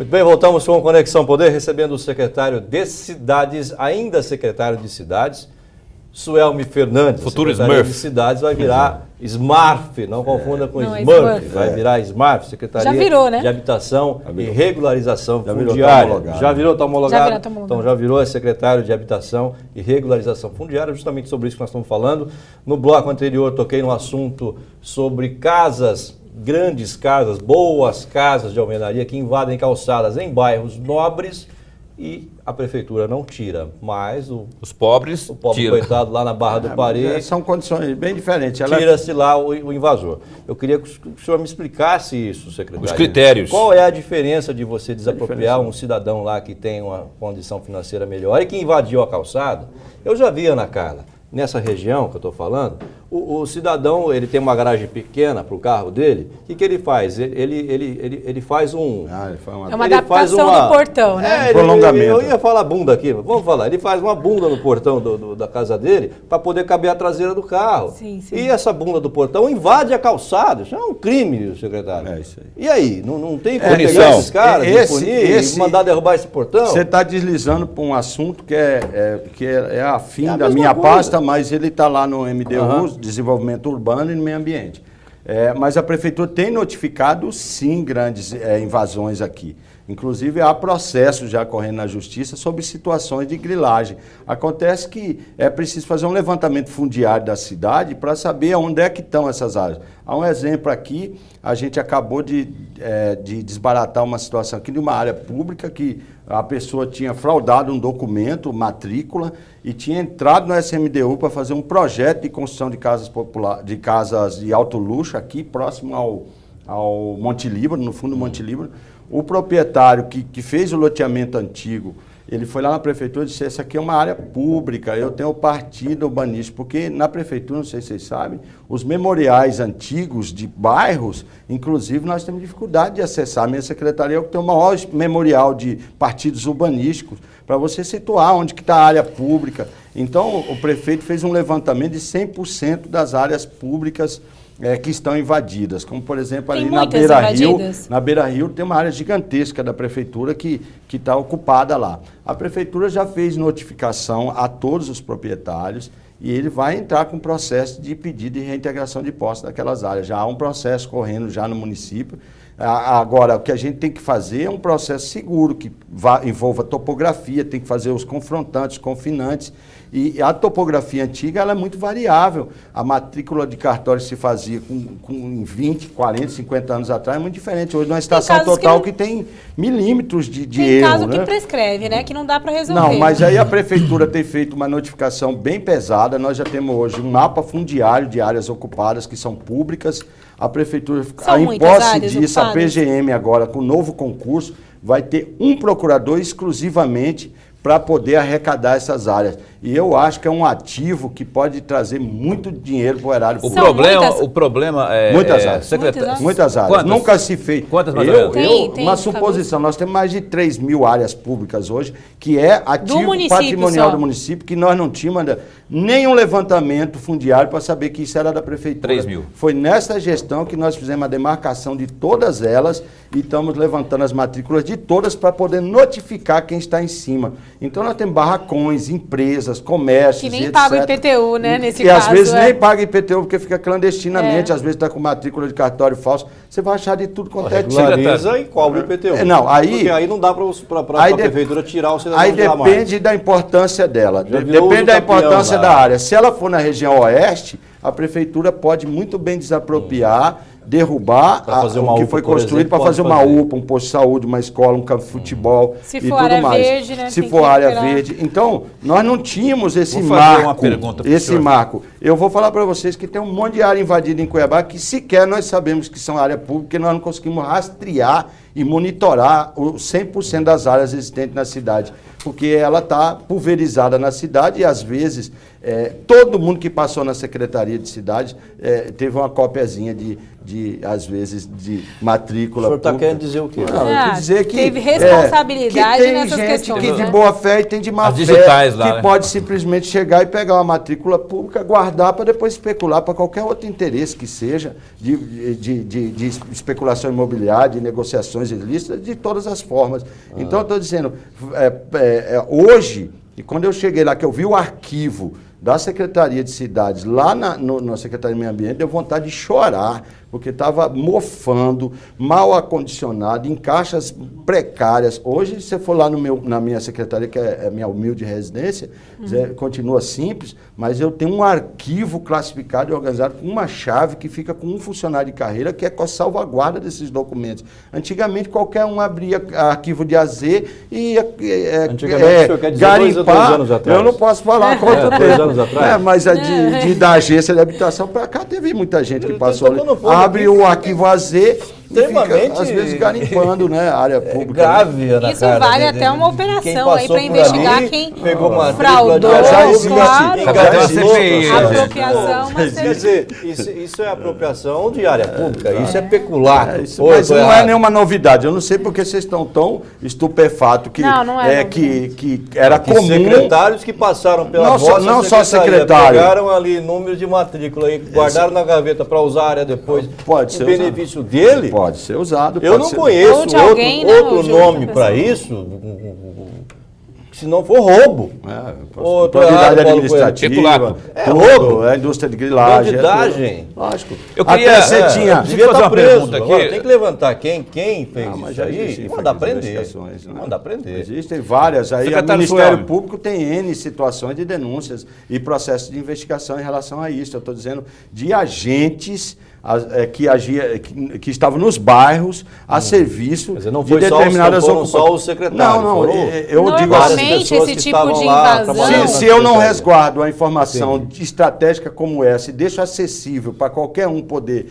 Muito bem, voltamos com Conexão Poder, recebendo o secretário de Cidades, ainda secretário de Cidades, Suelmi Fernandes. Futuro Secretário Smurf. de Cidades vai virar Smurf, não confunda com Não, é Smurf, Smurf. vai virar Smurf, Secretaria Já virou, né? de Habitação e Regularização Já virou, Fundiária. tá homologado. Já virou, está homologado? Já virou, tá homologado. Então já virou, é secretário de Habitação e Regularização Fundiária, justamente sobre isso que nós estamos falando. No bloco anterior toquei no assunto sobre casas, grandes casas, boas casas de alvenaria que invadem calçadas em bairros nobres e a prefeitura não tira, mas Os pobres o pobre tiram. coitado lá na Barra do Pari São condições bem diferentes. tira-se lá o invasor. Eu queria que o senhor me explicasse isso, secretário. Os critérios. Qual é a diferença de você desapropriar um cidadão lá que tem uma condição financeira melhor e que invadiu a calçada? Eu já vi, Ana Carla, nessa região que eu estou falando, o cidadão, ele tem uma garagem pequena para o carro dele, o que ele faz? Ele faz um... Ele foi uma... É uma Ele faz adaptação do portão, né? Prolongamento. Eu ia falar bunda aqui, mas vamos falar. Ele faz uma bunda no portão da casa dele para poder caber a traseira do carro. Sim, sim. E essa bunda do portão invade a calçada. Isso é um crime, secretário. É isso aí. E aí? Não tem como Punição. pegar esses caras, Esse- punir, mandar derrubar esse portão? Você está deslizando para um assunto que é afim É a da mesma minha coisa. pasta, mas ele está lá no MDU, Aham. Desenvolvimento Urbano e no Meio Ambiente. Mas a Prefeitura tem notificado, sim, grandes invasões aqui. Inclusive, há processos já correndo na Justiça sobre situações de grilagem. Acontece que é preciso fazer um levantamento fundiário da cidade para saber onde é que estão essas áreas. Há um exemplo aqui, a gente acabou de desbaratar uma situação aqui de uma área pública que a pessoa tinha fraudado um documento, matrícula, e tinha entrado no SMDU para fazer um projeto de construção de casas de casas de alto luxo aqui, próximo ao Monte Líbano, no fundo do Monte Líbano. O proprietário que fez o loteamento antigo, ele foi lá na prefeitura e disse, essa aqui é uma área pública, eu tenho partido urbanístico, porque na prefeitura, não sei se vocês sabem, os memoriais antigos de bairros, inclusive nós temos dificuldade de acessar. A minha secretaria é o que tem o maior memorial de partidos urbanísticos, para você situar onde que está a área pública. Então, o prefeito fez um levantamento de 100% das áreas públicas que estão invadidas, como por exemplo Tem ali na muitas Beira-Rio. invadidas? Na Beira-Rio tem uma área gigantesca da prefeitura que está ocupada lá. A prefeitura já fez notificação a todos os proprietários e ele vai entrar com processo de pedido de reintegração de posse daquelas áreas. Já há um processo correndo já no município. Agora, o que a gente tem que fazer é um processo seguro, que envolva topografia, tem que fazer os confrontantes, confinantes. E a topografia antiga ela é muito variável. A matrícula de cartório que se fazia com 20, 40, 50 anos atrás é muito diferente. Hoje, numa estação total que tem milímetros de Tem erro. caso que né? prescreve, né? Que não dá para resolver. Não, mas aí a prefeitura tem feito uma notificação bem pesada. Nós já temos hoje um mapa fundiário de áreas ocupadas que são públicas. A prefeitura, São em muitas posse áreas disso, a ocupadas? PGM agora, com o novo concurso, vai ter um procurador exclusivamente para poder arrecadar essas áreas. E eu acho que é um ativo que pode trazer muito dinheiro para o erário O público. problema é... Muitas áreas. Muitas áreas. Quantas? Nunca se fez. Quantas mais ou menos? Tem, Uma suposição, nós temos mais de 3 mil áreas públicas hoje, que é ativo município patrimonial só. do município, que nós não tínhamos ainda nenhum levantamento fundiário para saber que isso era da prefeitura. 3 mil. Foi nesta gestão que nós fizemos a demarcação de todas elas e estamos levantando as matrículas de todas para poder notificar quem está em cima. Então nós temos barracões, empresas, comércios, Que nem e paga o etc. IPTU, né, nesse e caso, às vezes é. nem paga IPTU porque fica clandestinamente, É. às vezes está com matrícula de cartório falso. Você vai achar de tudo quanto é tipo. Regulariza e cobra o IPTU. Não, aí- Porque aí não dá para a Aí prefeitura tirar o cidadão Aí de lá depende mais. da importância dela, Já virou depende uso da campeão importância lá. da área. Se ela for na região oeste, a prefeitura pode muito bem desapropriar, derrubar Pra fazer uma o que UPA, foi por construído exemplo, para pode fazer uma fazer. UPA, um posto de saúde, uma escola, um campo de futebol Se e for tudo área mais. verde, né, Se tem for que área recuperar. verde. Então, nós não tínhamos esse Vou fazer uma marco. pergunta pro Esse senhor. marco. Eu vou falar para vocês que tem um monte de área invadida em Cuiabá que sequer nós sabemos que são área pública, porque nós não conseguimos rastrear e monitorar o 100% das áreas existentes na cidade. Porque ela está pulverizada na cidade e, às vezes, todo mundo que passou na Secretaria de Cidade teve uma cópiazinha às vezes, de matrícula. O senhor está pública. querendo dizer o quê? Não, eu quero dizer que teve responsabilidade que tem nessas gente questões, que de né? boa fé e tem de má As fé digitais lá, que né? pode simplesmente chegar e pegar uma matrícula pública, guardar para depois especular para qualquer outro interesse que seja de especulação imobiliária, de negociações associações ilícitas de todas as formas. Então, eu estou dizendo, hoje, e quando eu cheguei lá, que eu vi o arquivo da Secretaria de Cidades, lá na Secretaria de Meio Ambiente, deu vontade de chorar, porque estava mofando, mal acondicionado, em caixas precárias. Hoje, se você for lá na minha secretaria, que é minha humilde residência, continua simples, mas eu tenho um arquivo classificado e organizado com uma chave que fica com um funcionário de carreira, que é com a salvaguarda desses documentos. Antigamente, qualquer um abria arquivo de AZ e ia Antigamente, o senhor quer dizer garimpar. 2 anos atrás. Eu não posso falar quanto tempo. 2 anos atrás. Mas da agência de habitação para cá, teve muita gente que passou ali. Abre o arquivo AZ e fica, às vezes, garimpando, né, a área pública. Grave, Ana Isso Carla, vale até uma operação aí para por investigar ali, quem pegou uma fraudou, já existe, claro. já existe. Apropriação, mas Quer dizer, isso é apropriação de área pública, isso é pecular. Isso, mas não é nenhuma novidade. Eu não sei porque vocês estão tão estupefatos que, Não é que era Que comum. secretários que passaram pela Não só- vossa não só secretaria, secretário. pegaram ali número de matrícula e guardaram na gaveta para usar a área depois. Pode o ser benefício dele. Pode ser usado. Eu pode não ser- conheço Ou de alguém, né, outro ou de nome outra para pessoa. isso, se não for roubo. Ô, tô Autoridade errado, Paulo administrativa, Peculato. É tudo, roubo. é indústria de grilagem. Bandidagem. Lógico. Eu queria- Até você tinha. Deixa eu Devia fazer estar uma preso. pergunta aqui. Agora, tem que levantar quem fez Não, mas isso já aí existem e mandar prender. investigações, né? Mandar prender. Existem várias. Aí o Secretário Ministério Sueli. Público tem N situações de denúncias e processos de investigação em relação a isso. Eu estou dizendo de agentes que estavam nos bairros a serviço Quer dizer, não de foi só os- determinadas não foram só ocupações. os secretários, Não, foram eu digo várias assim. Normalmente pessoas esse que tipo estavam de lá invasão- trabalhando Se na eu não secretaria. resguardo uma informação estratégica como essa e deixo acessível para qualquer um poder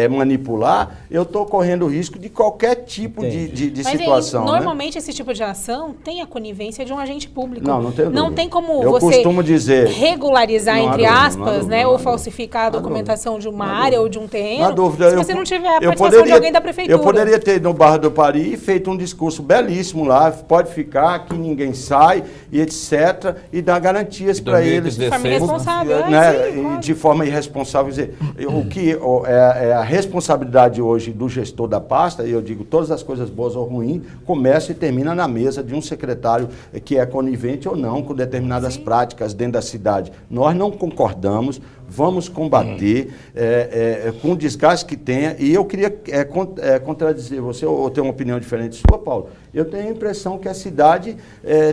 manipular, eu estou correndo risco de qualquer tipo de Mas situação. Né? normalmente esse tipo de ação tem a conivência de um agente público. Não tenho Não dúvida. tem como Eu você costumo dizer- regularizar, Não há entre dúvida, não há aspas, dúvida, né, não há ou dúvida. falsificar a Não há documentação de uma Não há área dúvida. ou de um terreno, Na dúvida, se você não tiver a eu participação de alguém da prefeitura. Eu poderia ter ido no Barra do Pari e feito um discurso belíssimo lá, pode ficar, que ninguém sai, e etc., e dar garantias para eles. De forma irresponsável, Né, sim, claro. de forma irresponsável. Quer dizer, o que é a responsabilidade hoje do gestor da pasta, e eu digo todas as coisas boas ou ruins, começa e termina na mesa de um secretário que é conivente ou não com determinadas práticas dentro da cidade. Nós não concordamos, vamos combater com o desgaste que tenha, e eu queria contradizer você, ou ter uma opinião diferente sua, Paulo. Eu tenho a impressão que a cidade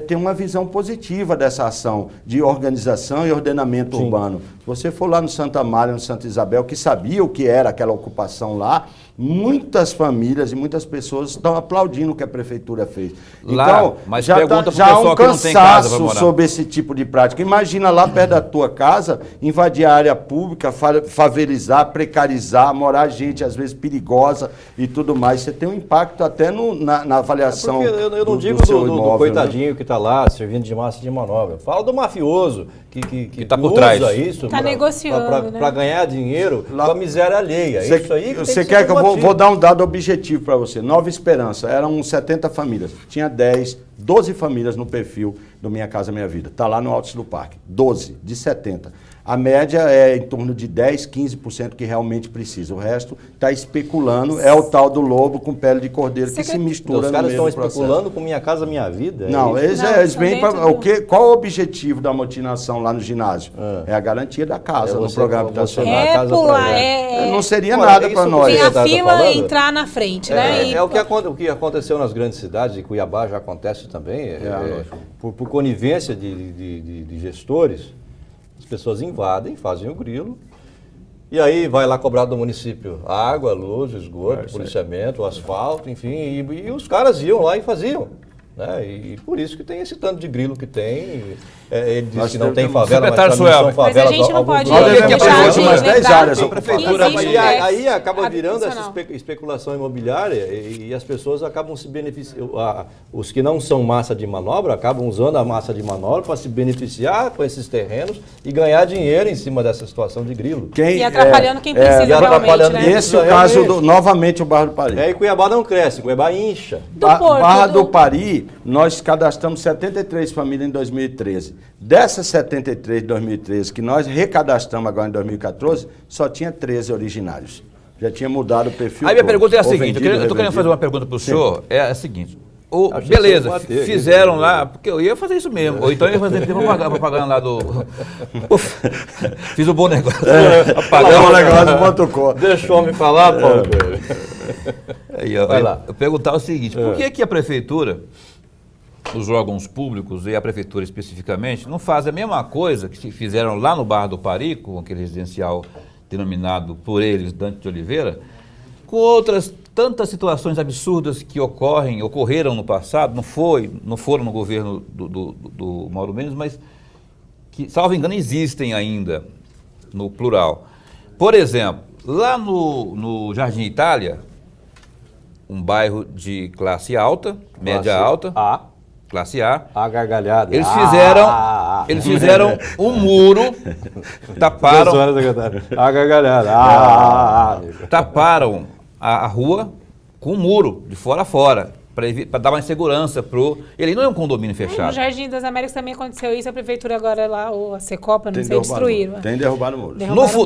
tem uma visão positiva dessa ação de organização e ordenamento urbano. Se você for lá no Santa Amália, no Santa Isabel, que sabia o que era aquela ocupação lá, muitas famílias e muitas pessoas estão aplaudindo o que a prefeitura fez. Lá, Então, mas já pergunta pro já há pessoal um que não tem casa pra cansaço morar. sobre esse tipo de prática. Imagina lá perto da tua casa, invadir a área pública, favelizar, precarizar, morar gente às vezes perigosa e tudo mais. Você tem um impacto até na avaliação Porque eu não digo seu do imóvel, coitadinho que está lá servindo de massa de manobra. Falo do mafioso que tá por usa trás. isso Tá negociando, né? para ganhar dinheiro Lá- com a miséria alheia. Você, Isso aí que tem você ser quer que eu combatido. vou dar um dado objetivo para você? Nova Esperança, eram 70 famílias. Tinha 12 famílias no perfil do Minha Casa Minha Vida. Está lá no Altos do Parque. 12 de 70. A média é em torno de 10, 15% que realmente precisa. O resto está especulando. É o tal do lobo com pele de cordeiro que se mistura Os no caras meio estão do processo. especulando com Minha Casa Minha Vida? é Não, isso? eles Não, vêm dentro para do- qual o objetivo da motinação lá no ginásio? É a garantia da casa no você programa promocionar habitacional. a casa pular, pra Não seria Olha, nada isso para que nós. Tem você a tá fila falando? entrar na frente, né? E- É o que aconteceu nas grandes cidades, em Cuiabá já acontece também, por conivência de gestores, as pessoas invadem, fazem o grilo, e aí vai lá cobrar do município água, luz, esgoto, policiamento, asfalto, enfim, e os caras iam lá e faziam. Né? E por isso que tem esse tanto de grilo que tem. Ele diz Nós que não temos- tem favela, mas Secretário também são Sueli. Mas a favelas. gente não alguns pode Nós lugares devemos são ter deixar de umas 10 lembrar áreas que ocupadas. existe Aí, déficit aí acaba virando essa habitacional. especulação imobiliária e as pessoas acabam se beneficiando. Os que não são massa de manobra acabam usando a massa de manobra para se beneficiar com esses terrenos e ganhar dinheiro em cima dessa situação de grilo. E atrapalhando quem precisa e realmente, atrapalhando né? Esse é o Realmente. caso, novamente, o Barra do Pari. E Cuiabá não cresce, Cuiabá incha. Do Porto, Barra do Pari, nós cadastramos 73 famílias em 2013. Dessas 73 de 2013 que nós recadastramos agora em 2014, só tinha 13 originários. Já tinha mudado o perfil. Aí minha pergunta é a Ou seguinte, vendido, eu estou querendo fazer uma pergunta para o Sim. senhor, é a seguinte. Acho que Beleza, você ia bater, fizeram aqui, lá, porque eu ia fazer isso mesmo, ou então eu ia fazer propaganda lá do... Fiz um bom negócio. Apagamos o negócio.com. Deixa o homem falar, Paulo. Aí, ó, Vai lá. eu perguntar o seguinte, por que a prefeitura, os órgãos públicos e a prefeitura especificamente, não fazem a mesma coisa que fizeram lá no Barra do Parico, aquele residencial denominado por eles Dante de Oliveira, com outras tantas situações absurdas que ocorreram no passado, não foram no governo do Mauro Mendes, mas que, salvo engano, existem ainda, no plural. Por exemplo, lá no Jardim Itália, um bairro de classe alta, média alta, A. classe A, A gargalhada. eles fizeram um muro, taparam A gargalhada. taparam a rua com um muro, de fora a fora, para dar mais segurança pro... Ele não é um condomínio No fechado. Jardim das Américas também aconteceu isso, a prefeitura agora lá, ou a Secopa, não sei, destruíram. Tem derrubado o muro.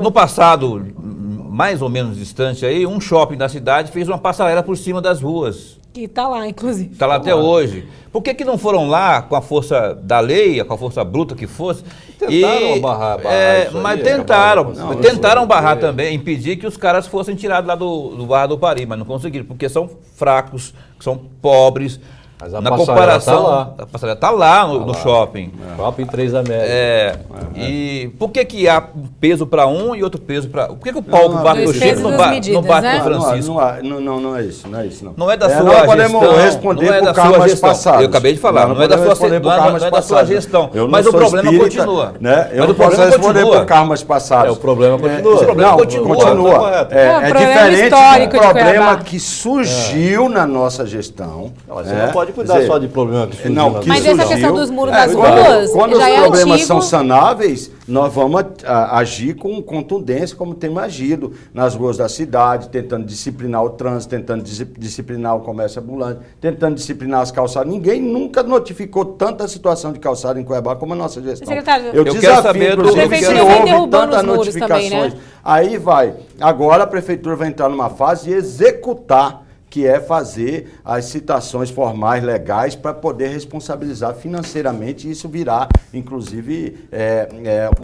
No passado, mais ou menos distante aí, um shopping da cidade fez uma passarela por cima das ruas. Que tá lá, inclusive. Está lá até hoje. Por que não foram lá com a força da lei, com a força bruta que fosse? Tentaram barrar isso mas aí, tentaram barrar também, impedir que os caras fossem tirados lá do Barra do Pari, mas não conseguiram, porque são fracos, são pobres. Mas a na passarela comparação, tá lá. a passarela está lá no shopping. Shopping 3 Américas. E por que há um peso para um e outro peso para... Por que o Paulo bate no Dois Chico pesos, não duas bate medidas, no né? Francisco? Não é isso, não é isso. Não é da sua nós podemos gestão, responder não é por da karmas sua gestão. passados. Eu acabei de falar, não é da podemos sua, responder por não é karmas da sua passados. gestão. Eu não Mas o sou problema espírita, continua. né? Eu Mas não o posso problema responder continua. por karmas passados. O problema continua. Esse problema Não, continua. continua. É um É problema diferente histórico do de problema Cuiabá. que surgiu na nossa gestão. Você não pode cuidar só de problema que surgiu Não, na que Mas nossa essa surgiu. questão dos muros das quando- ruas Quando já os é problemas antigo. são sanáveis, nós vamos agir com contundência, como temos agido nas ruas da cidade, tentando disciplinar o trânsito, tentando disciplinar o comércio ambulante, tentando disciplinar as calçadas. Ninguém nunca notificou tanta situação de calçada em Cuiabá como a nossa gestão. Secretário, eu quero desafio, saber do- inclusive, A prefeitura se vem houve derrubando tantas os muros também, notificações. né? Aí vai. Agora a prefeitura vai entrar numa fase de executar, que é fazer as citações formais, legais, para poder responsabilizar financeiramente, e isso virá, inclusive,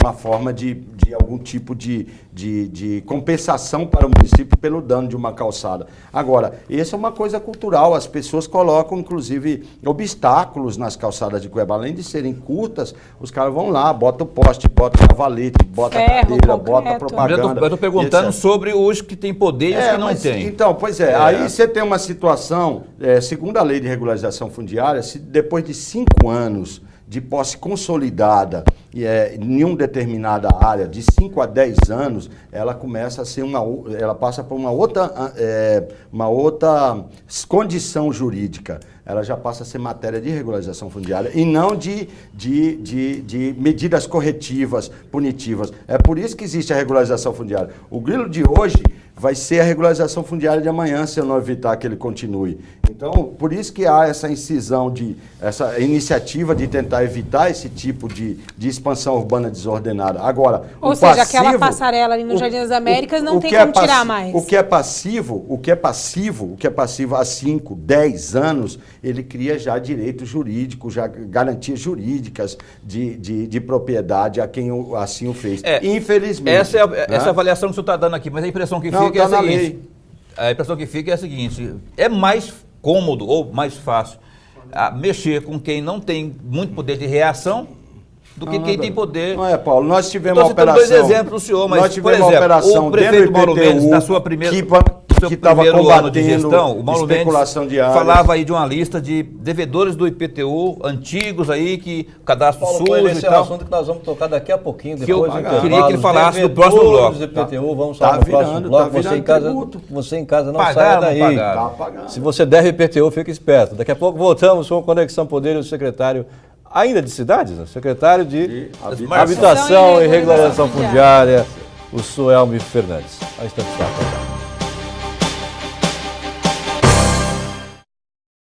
uma forma de algum tipo de compensação para o município pelo dano de uma calçada. Agora, isso é uma coisa cultural, as pessoas colocam, inclusive, obstáculos nas calçadas de Cuiabá, além de serem curtas, os caras vão lá, botam poste, botam cavalete, botam Ferro, cadeira, concreto. botam Eu propaganda. estou perguntando etc. sobre os que têm poder e os que não Mas, têm. então, pois é, aí você tem uma situação, segundo a lei de regularização fundiária, se depois de 5 anos de posse consolidada em uma determinada área, de 5 a 10 anos, ela começa a ser ela passa por uma outra condição jurídica. Ela já passa a ser matéria de regularização fundiária e não de medidas corretivas, punitivas. É por isso que existe a regularização fundiária. O grilo de hoje vai ser a regularização fundiária de amanhã, se eu não evitar que ele continue. Então, por isso que há essa incisão, essa iniciativa de tentar evitar esse tipo de expansão urbana desordenada. Agora, Ou seja, aquela passarela ali no Jardim das Américas não tem como tirar mais. O que é passivo há 5, 10 anos, ele cria já direitos jurídicos, já garantias jurídicas de propriedade a quem assim o fez. Infelizmente. Essa é essa avaliação que o senhor está dando aqui, mas a impressão que fica é a seguinte. A impressão que fica é a seguinte: é mais cômodo ou mais fácil mexer com quem não tem muito poder de reação do que quem tem poder. Não é, Paulo. Nós tivemos uma Estou operação. citando 2 exemplos do senhor, mas, nós tivemos por exemplo, uma operação o prefeito Mauro Mendes, na sua primeira, que estava ano de combatendo gestão, o Mauro especulação Mendes de áreas. falava aí de uma lista de devedores do IPTU antigos aí, que cadastro Paulo, sujo esse e é um tal. assunto que nós vamos tocar daqui a pouquinho, Que eu depois do intervalo. queria que ele falasse do Devedores próximo bloco. do IPTU, vamos Tá falar no próximo virando, bloco. tá virando Você em casa não Pagaram, saia não daí. pagaram? Tá pagando. Se você deve IPTU, fique esperto. Daqui a pouco voltamos com Conexão Poder e o secretário, ainda de cidades, né? Secretário de Habitação e Regularização Fundiária, o Suelmi Fernandes. Aí estamos lá.